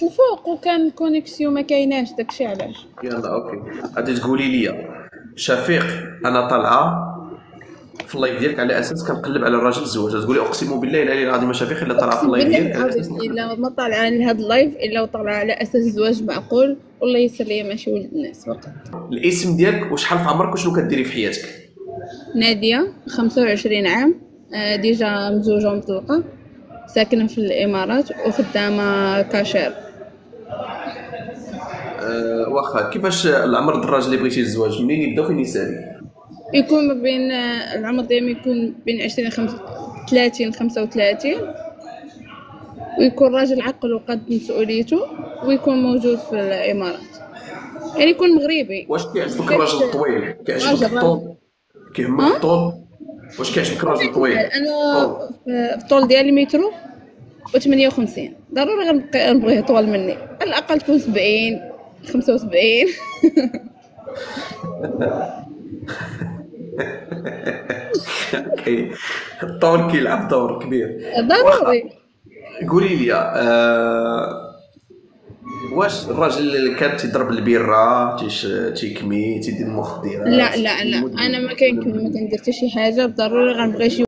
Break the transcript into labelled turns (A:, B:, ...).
A: الفوق وكان كونيكسيون ما كايناش داكشي علاش.
B: يلا اوكي. غادي تقولي لي شفيق، انا طالعه في اللايف ديالك على اساس كنقلب على الراجل الزواج، تقولي اقسم بالله العلي العظيم شفيق الا طالعه في
A: اقسم
B: اللايف
A: بالله
B: ديالك على
A: العظيم
B: اساس نقلب.
A: الا ما طالعه لهاد اللايف الا وطالعه على اساس الزواج معقول والله يسر ليا ماشي ولد الناس فقط.
B: الاسم ديالك وشحال في عمرك وشنو كديري في حياتك؟
A: ناديه 25 عام. ديجا مزوجه ومطلقه، ساكنه في الامارات وخدامه كاشير.
B: واخا، كيفاش العمر د الراجل اللي بغيتي الزواج منين يبدا وفين يسالي؟
A: يكون ما بين العمر ديالي يكون بين 30 35، ويكون راجل عقل وقد مسؤوليته، ويكون موجود في الامارات، يعني يكون مغربي.
B: واش كيعجبك الراجل الطويل؟ كيعجبك
A: راجل
B: الطول؟ كيهمك الطول؟ واش كيعجبك الراجل الطويل؟
A: انا
B: الطول.
A: في الطول ديالي مترو و58، ضروري غنبقى نبغيه طول مني، على الاقل تكون 70 75.
B: اوكي. الطول كيلعب دور كبير. واخا،
A: ضروري.
B: قولي لي واش الراجل اللي كان تيضرب البيره تيكمي تيدير المخدرات
A: لا لا لا، انا
B: مدمن
A: ما كندير حتى شي حاجه، ضروري غنبغي شي